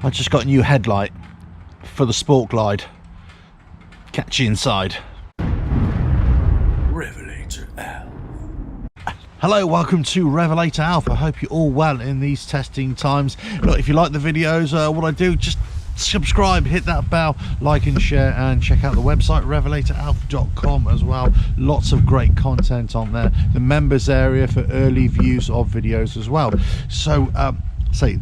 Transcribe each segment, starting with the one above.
I just got a new headlight for the Sport Glide. Catch you inside. RevelatorAlf. Hello, welcome to RevelatorAlf. I hope you're all well in these testing times. Look, if you like the videos, what I do, just subscribe, hit that bell, like and share, and check out the website RevelatorAlf.com as well. Lots of great content on there. The members area for early views of videos as well. So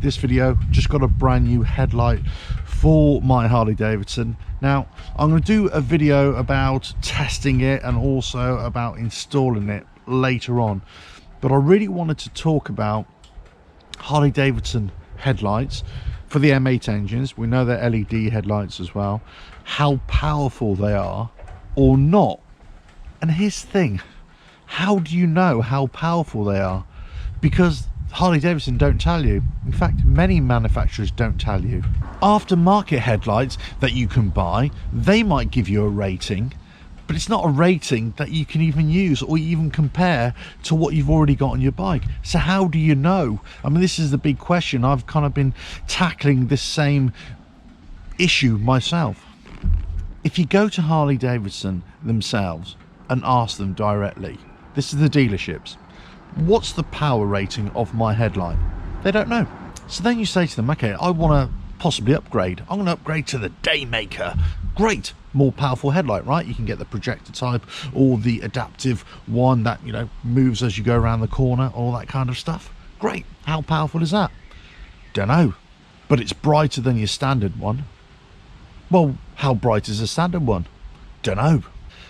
this video just got a brand new headlight for my Harley Davidson. Now I'm going to do a video about testing it and also about installing it later on, but I really wanted to talk about Harley Davidson headlights for the M8 engines. We know they're LED headlights as well, how powerful they are or not. And here's the thing, how do you know how powerful they are? Because Harley Davidson don't tell you. In fact, many manufacturers don't tell you. Aftermarket headlights that you can buy, they might give you a rating, but it's not a rating that you can even use or even compare to what you've already got on your bike. So how do you know? I mean, this is the big question. I've kind of been tackling this same issue myself. If you go to Harley Davidson themselves and ask them directly, this is the dealerships, what's the power rating of my headlight? They don't know. So then you say to them, okay, I want to possibly upgrade. I'm going to upgrade to the Daymaker. Great, more powerful headlight, right? You can get the projector type or the adaptive one that, you know, moves as you go around the corner, all that kind of stuff. Great. How powerful is that? Don't know, but it's brighter than your standard one. Well, how bright is a standard one? Don't know.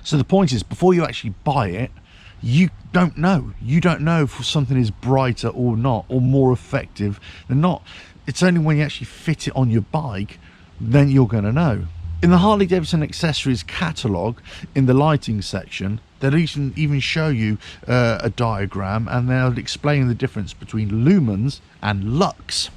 So the point is, before you actually buy it, you don't know. You don't know if something is brighter or not, or more effective than not. It's only when you actually fit it on your bike, then you're going to know. In the Harley Davidson accessories catalogue, in the lighting section, they'll even show you a diagram, and they'll explain the difference between lumens and lux.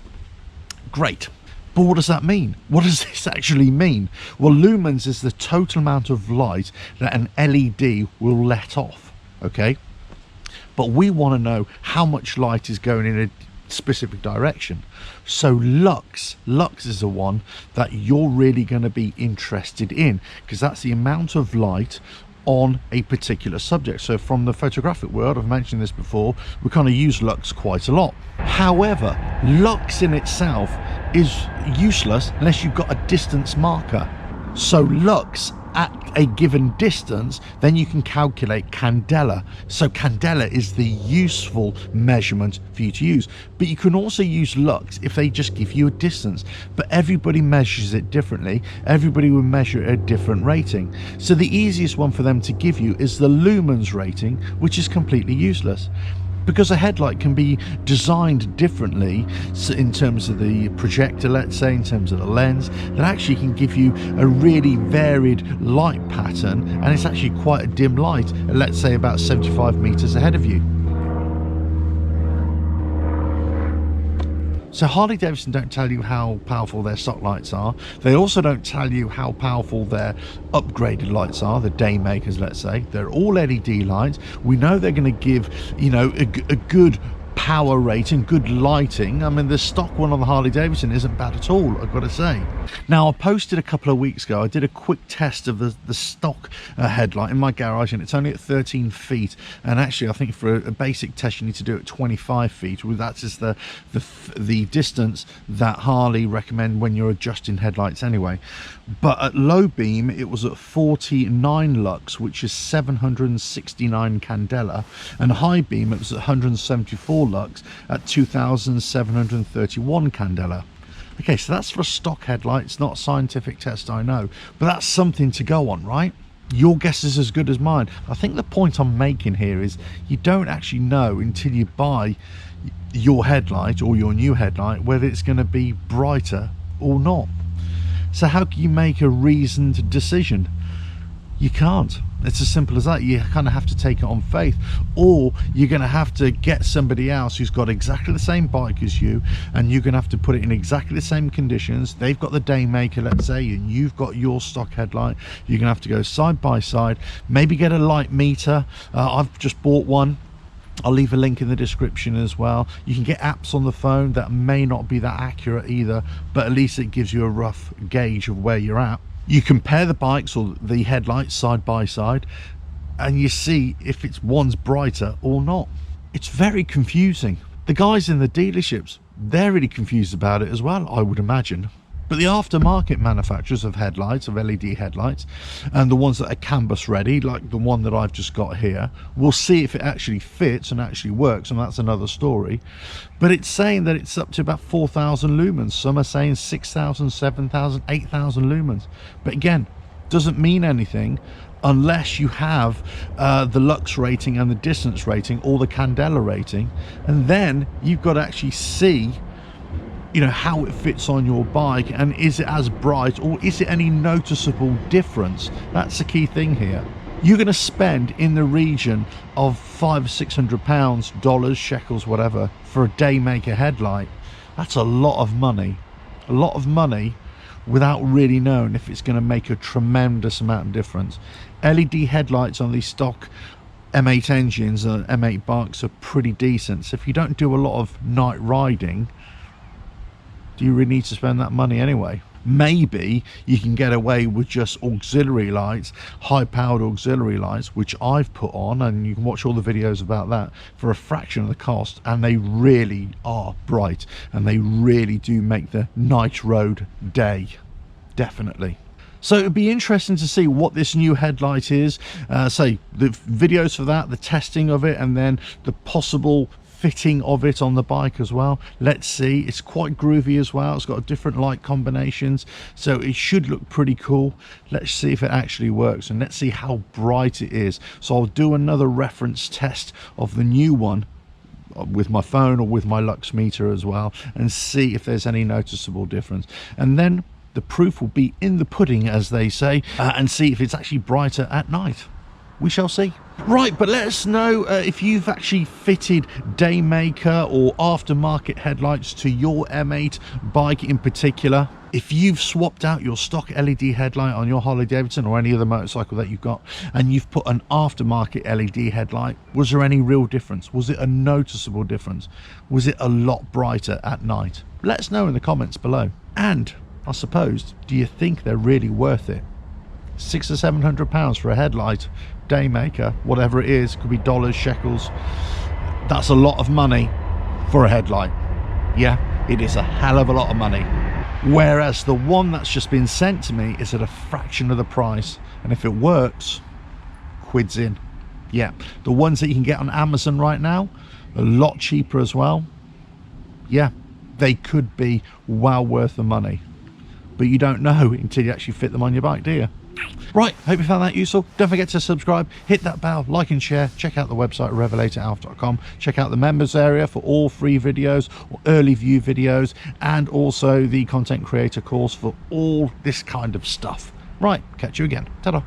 Great. But what does that mean? What does this actually mean? Well, lumens is the total amount of light that an LED will let off. Okay, but we want to know how much light is going in a specific direction. So lux is the one that you're really going to be interested in, because that's the amount of light on a particular subject. So from the photographic world, I've mentioned this before, we kind of use lux quite a lot. However, lux in itself is useless unless you've got a distance marker. So lux at a given distance, then you can calculate candela. So candela is the useful measurement for you to use, but you can also use lux if they just give you a distance, but everybody measures it differently. Everybody will measure it at a different rating. So the easiest one for them to give you is the lumens rating, which is completely useless, because a headlight can be designed differently in terms of the projector, let's say, in terms of the lens, that actually can give you a really varied light pattern, and it's actually quite a dim light, let's say about 75 meters ahead of you. So Harley Davidson don't tell you how powerful their stock lights are. They also don't tell you how powerful their upgraded lights are, the Daymakers, let's say. They're all LED lights. We know they're going to give, you know, a good power rating, good lighting. I mean, the stock one on the Harley Davidson isn't bad at all, I've got to say. Now, I posted a couple of weeks ago, I did a quick test of the stock headlight in my garage, and it's only at 13 feet. And actually, I think for a basic test, you need to do it at 25 feet. Well, that's just the distance that Harley recommend when you're adjusting headlights anyway. But at low beam, it was at 49 lux, which is 769 candela, and high beam, it was at 174 lux at 2731 candela. Okay, so that's for a stock headlight. It's not a scientific test, I know, but that's something to go on, right? Your guess is as good as mine. I think the point I'm making here is you don't actually know until you buy your headlight or your new headlight whether it's going to be brighter or not. So how can you make a reasoned decision? You can't. It's as simple as that. You kind of have to take it on faith, or you're going to have to get somebody else who's got exactly the same bike as you, and you're going to have to put it in exactly the same conditions. They've got the Daymaker, let's say, and you've got your stock headlight. You're going to have to go side by side, maybe get a light meter. I've just bought one. I'll leave a link in the description as well. You can get apps on the phone that may not be that accurate either, but at least it gives you a rough gauge of where you're at. You compare the bikes or the headlights side by side, and you see if one's brighter or not. It's very confusing. The guys in the dealerships, they're really confused about it as well, I would imagine. But the aftermarket manufacturers of headlights, of LED headlights, and the ones that are canvas ready, like the one that I've just got here, we'll see if it actually fits and actually works, and that's another story. But it's saying that it's up to about 4,000 lumens. Some are saying 6,000, 7,000, 8,000 lumens. But again, doesn't mean anything unless you have the lux rating and the distance rating, or the candela rating, and then you've got to actually see, you know, how it fits on your bike, and is it as bright, or is it any noticeable difference? That's the key thing here. You're going to spend in the region of £500 or £600, dollars, shekels, whatever, for a Daymaker headlight. That's a lot of money, without really knowing if it's going to make a tremendous amount of difference. LED headlights on these stock M8 engines and M8 bikes are pretty decent, so if you don't do a lot of night riding, do you really need to spend that money anyway? Maybe you can get away with just auxiliary lights, high-powered auxiliary lights, which I've put on, and you can watch all the videos about that, for a fraction of the cost, and they really are bright, and they really do make the night road day, definitely. So it'd be interesting to see what this new headlight is, say the videos for that, the testing of it, and then the possible fitting of it on the bike as well. Let's see. It's quite groovy as well. It's got different light combinations, so it should look pretty cool. Let's see if it actually works, and let's see how bright it is. So I'll do another reference test of the new one with my phone or with my lux meter as well, and see if there's any noticeable difference, and then the proof will be in the pudding, as they say, and see if it's actually brighter at night. We shall see. Right, but let us know if you've actually fitted Daymaker or aftermarket headlights to your M8 bike in particular. If you've swapped out your stock LED headlight on your Harley Davidson or any other motorcycle that you've got, and you've put an aftermarket LED headlight, was there any real difference? Was it a noticeable difference? Was it a lot brighter at night? Let us know in the comments below. And I suppose, do you think they're really worth it? £600 or £700 for a headlight, Daymaker, whatever it is, could be dollars, shekels. That's a lot of money for a headlight. Yeah, it is a hell of a lot of money. Whereas the one that's just been sent to me is at a fraction of the price, and if it works, quids in. Yeah, the ones that you can get on Amazon right now, a lot cheaper as well. Yeah, they could be well worth the money, but you don't know until you actually fit them on your bike, do you? Right, hope you found that useful. Don't forget to subscribe, hit that bell, like and share. Check out the website RevelatorAlf.com. Check out the members area for all free videos or early view videos, and also the content creator course for all this kind of stuff. Right, catch you again. Ta-da.